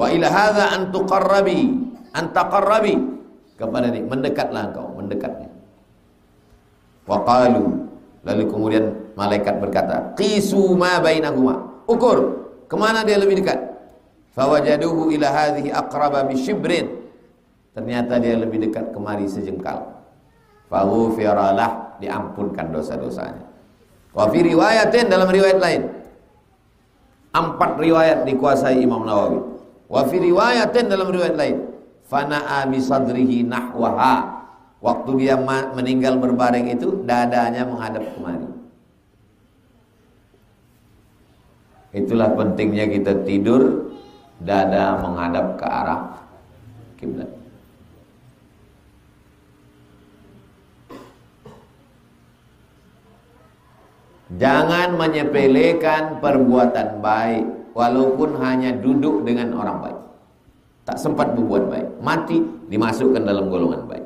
Wa ila hadza an taqarrabi kepada ini, mendekatlah engkau, mendekatnya. Wa qalu, lalu kemudian malaikat berkata, qisu ma bainahuma, ukur kemana dia lebih dekat. Fawajaduhu ila hadhihi aqraba bi shibrin, ternyata dia lebih dekat kemari sejengkal. Faghufiralah, diampunkan dosa-dosanya. Wa fi riwayatin, dalam riwayat lain, 4 riwayat dikuasai Imam Nawawi. Wa fi riwayatin, dalam riwayat lain, fana'a bi sadrihi nahwaha, waktu dia meninggal berbaring itu dadanya menghadap kemari. Itulah pentingnya kita tidur dada menghadap ke arah kiblat. Jangan menyepelekan perbuatan baik, walaupun hanya duduk dengan orang baik. Tak sempat berbuat baik, mati dimasukkan dalam golongan baik.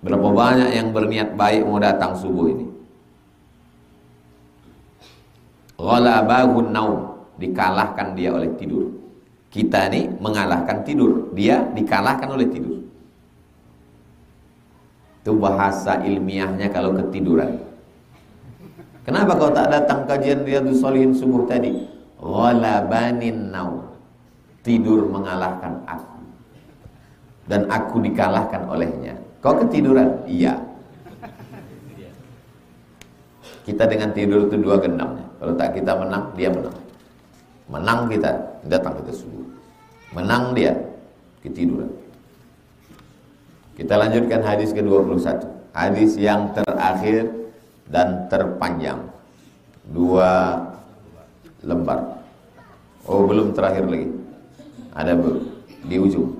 Berapa banyak yang berniat baik mau datang subuh ini. Ghalabahun naum, dikalahkan dia oleh tidur. Kita ini mengalahkan tidur, dia dikalahkan oleh tidur. Itu bahasa ilmiahnya kalau ketiduran. Kenapa kau tak datang kajian Riyadhus Shalihin subuh tadi? Ghalabanin naum, tidur mengalahkan aku, dan aku dikalahkan olehnya. Kau ketiduran? Iya. Kita dengan tidur itu 2 gendangnya. Kalau tak kita menang, dia menang. Menang kita, datang kita subuh. Menang dia, ketiduran. Kita lanjutkan hadis ke-21. Hadis yang terakhir dan terpanjang. 2 lembar. Oh, belum terakhir lagi. Ada di ujung.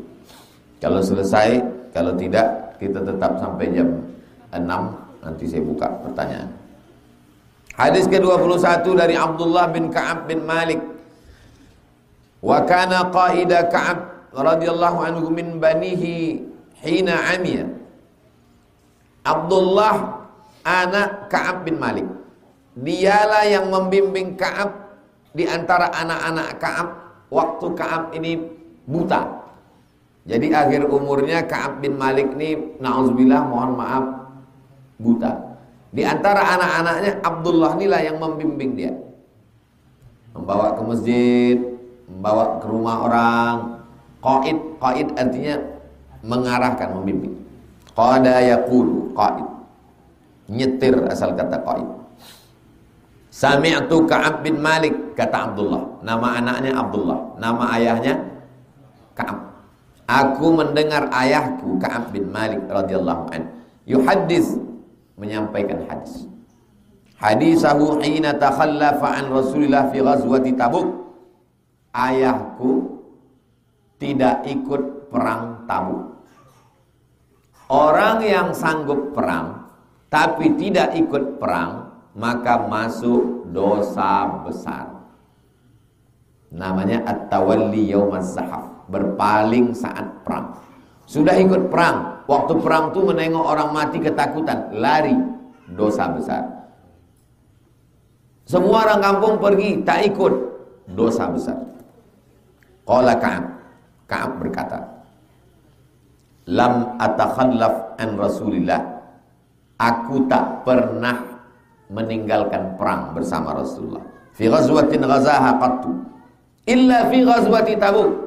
Kalau selesai, kalau tidak, kita tetap sampai jam 6. Nanti saya buka pertanyaan. Hadis ke-21 dari Abdullah bin Ka'ab bin Malik. Wa kana qaida Ka'ab radhiyallahu anhu min banihi hina amiya. Abdullah anak Ka'ab bin Malik, dialah yang membimbing Ka'ab di antara anak-anak Ka'ab waktu Ka'ab ini buta. Jadi akhir umurnya Ka'ab bin Malik ini, na'udzubillah, mohon maaf, buta. Di antara anak-anaknya Abdullah inilah yang membimbing dia, membawa ke masjid, membawa ke rumah orang. Qaid artinya mengarahkan, membimbing. Qada yaqulu, qaid, nyetir asal kata qaid. Sami'tu Ka'ab bin Malik, kata Abdullah, nama anaknya Abdullah, nama ayahnya Ka'ab. Aku mendengar ayahku Ka'ab bin Malik radhiyallahu anhu yuhaddits, menyampaikan hadis. Hadisahu hina takhallafa an Rasulillah fi ghazwati Tabuk. Ayahku tidak ikut perang Tabuk. Orang yang sanggup perang tapi tidak ikut perang, maka masuk dosa besar. Namanya at-tawalli yaumaz zahaf, berpaling saat perang. Sudah ikut perang, waktu perang tuh menengok orang mati ketakutan, lari, dosa besar. Semua orang kampung pergi, tak ikut, dosa besar. Qala Ka'ab, Ka'ab berkata, lam atakhallaf an Rasulillah, aku tak pernah meninggalkan perang bersama Rasulullah. Fi ghazwatin ghazaha qattu illa fi ghazwati Tabuk.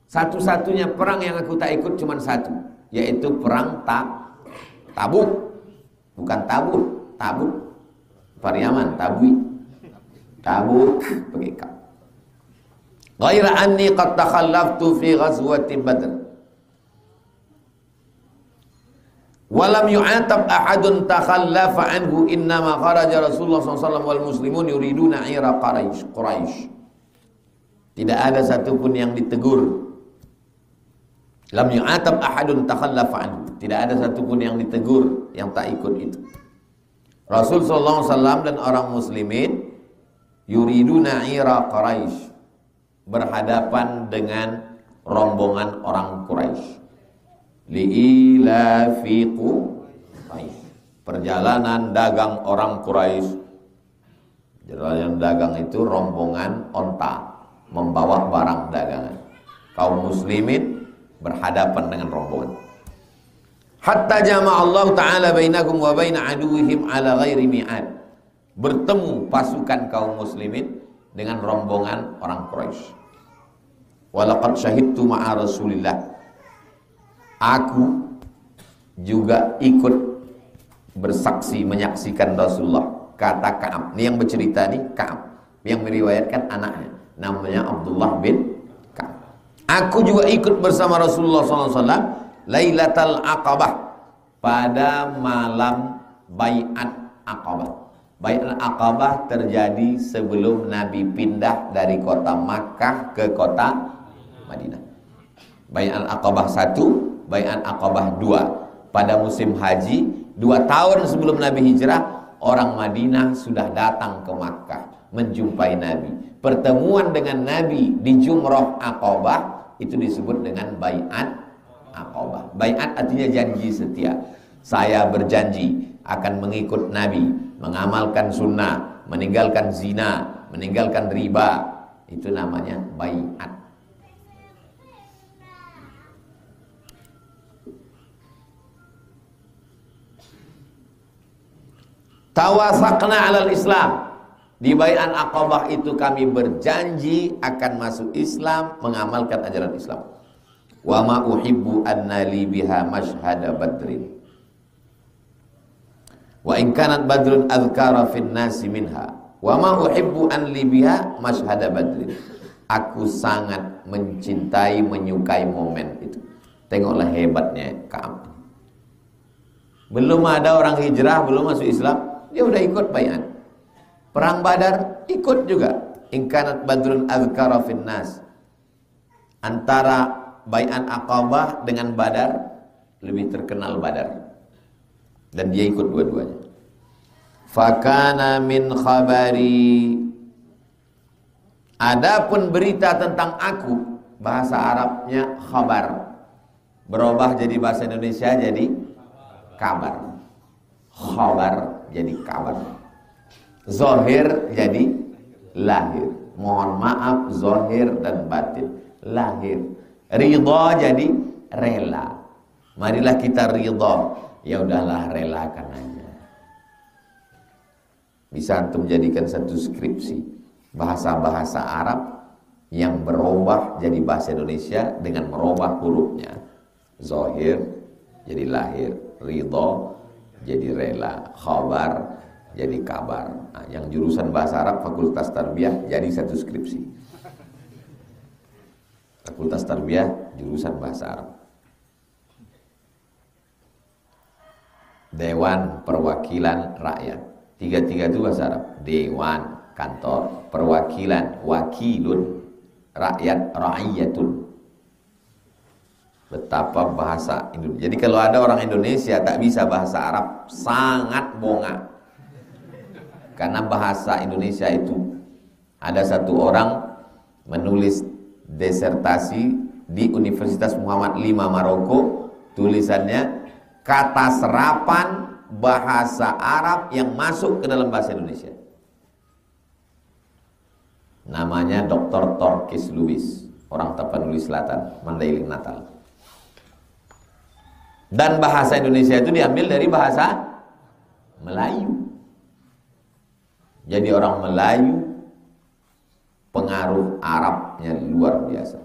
Satu-satunya perang yang aku tak ikut cuma satu, yaitu perang Tabuk. Bukan Tabuk, Tabuk Pariaman, Tabui, Tabuk pakai kaf. Ghaira anni qad takhallaftu fi ghazwati Badr. Walam yu'atab ahadun takhallafa anhu, innama kharaja Rasulullah SAW wal muslimun yuriduna ira Quraisy. Tidak ada satupun yang ditegur. Lam yu'atab ahadun takhallafa anhu, tidak ada satupun yang ditegur yang tak ikut itu. Rasul sallallahu alaihi wasallam dan orang muslimin yuriduna ira Quraisy, berhadapan dengan rombongan orang Quraisy. Li'ilafi Quraisy, perjalanan dagang orang Quraisy. Perjalanan dagang itu rombongan onta membawa barang dagangan. kaum muslimin berhadapan dengan rombongan. Hatta jama'allahu ta'ala bainakum wa baina aduwihim ala ghairi mi'ad. Bertemu pasukan kaum muslimin dengan rombongan orang Quraisy. Walaqad syahidtu ma'a Rasulillah. Aku juga ikut bersaksi menyaksikan Rasulullah, kata Ka'ab. Ini yang bercerita nih Ka'ab, yang meriwayatkan anaknya namanya Abdullah bin Ka'ab. Aku juga ikut bersama Rasulullah SAW Lailatul Aqabah, pada malam Bai'at Aqabah. Bai'at Aqabah terjadi sebelum Nabi pindah dari kota Makkah ke kota Madinah. Bai'at Aqabah 1, Bai'at Aqabah 2. Pada musim haji 2 tahun sebelum Nabi hijrah, orang Madinah sudah datang ke Makkah menjumpai Nabi. Pertemuan dengan Nabi di Jumrah Aqabah itu disebut dengan Bai'at Aqabah. Bai'at artinya janji setia. Saya berjanji akan mengikut Nabi, mengamalkan sunnah, meninggalkan zina, meninggalkan riba. Itu namanya bai'at. Tawasaqna 'alal Islam. Di Bai'at Aqabah itu kami berjanji akan masuk Islam, mengamalkan ajaran Islam. Wa ma uhibbu anna li biha mashhada badrin. Wa in kanat badrun adhkara fin nasi minha. Wa ma uhibbu an li biha mashhada badrin. Aku sangat mencintai, menyukai momen itu. Tengoklah hebatnya Ka'ab. Belum ada orang hijrah, belum masuk Islam, dia udah ikut bai'at. Perang Badar ikut juga. In kanat badrun adhkara fin nas. Antara Bai'at Aqabah dengan Badar, lebih terkenal Badar. Dan dia ikut dua-duanya. Fakana min khabari. Adapun berita tentang aku, bahasa Arabnya khabar, berubah jadi bahasa Indonesia jadi kabar. Khabar jadi kabar. Zahir jadi lahir. Mohon maaf, zahir dan batin. Lahir. Ridha jadi rela. Marilah kita ridha. Ya udahlah, relakan aja. Bisa antum jadikan satu skripsi bahasa-bahasa Arab yang berubah jadi bahasa Indonesia dengan merubah hurufnya. Zahir jadi lahir, ridha jadi rela, khabar jadi kabar. Nah, yang jurusan bahasa Arab Fakultas Tarbiyah jadi satu skripsi. Fakultas Tarbiyah jurusan bahasa Arab. Dewan Perwakilan Rakyat. Tiga-tiga itu bahasa Arab. Dewan, kantor, perwakilan, wakilun, rakyat, ra'iyatun. Betapa bahasa Indonesia. Jadi kalau ada orang Indonesia tak bisa bahasa Arab, sangat bongak. Karena bahasa Indonesia itu, ada satu orang menulis disertasi di Universitas Muhammad V Maroko, tulisannya kata serapan bahasa Arab yang masuk ke dalam bahasa Indonesia. Namanya Dr. Torkis Lubis, orang Tapanuli Selatan, Mandailing Natal. Dan bahasa Indonesia itu diambil dari bahasa Melayu. Jadi orang Melayu pengaruh Arabnya luar biasa.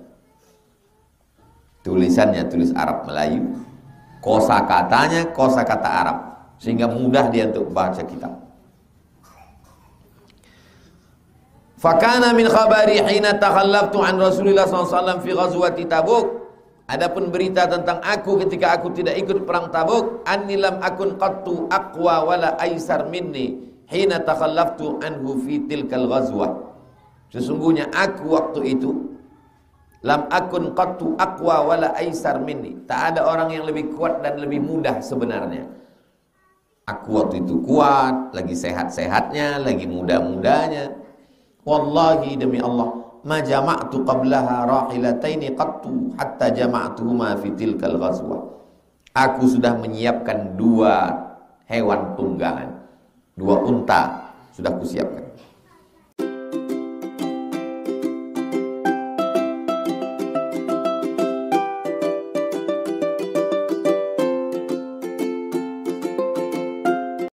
Tulisannya tulis Arab Melayu, kosakatanya kosakata Arab, sehingga mudah dia untuk baca kitab. Fakana min khabari hina takhallaftu an Rasulillah SAW fi ghazwati Tabuk. Adapun berita tentang aku ketika aku tidak ikut perang Tabuk, anni lam akun qattu aqwa wala aisar minni hina takhallaftu anhu fi tilkal ghazwah. Sesungguhnya aku waktu itu lam akun qattu aqwa wala aisar minni. Tak ada orang yang lebih kuat dan lebih mudah sebenarnya. Aku waktu itu kuat, lagi sehat-sehatnya, lagi muda-mudanya. Wallahi demi Allah, ma jama'tu qablaha rahilataini qattu hatta jama'tuhuma fi tilkal ghazwah. Aku sudah menyiapkan 2 hewan tunggangan, 2 unta sudah kusiapkan.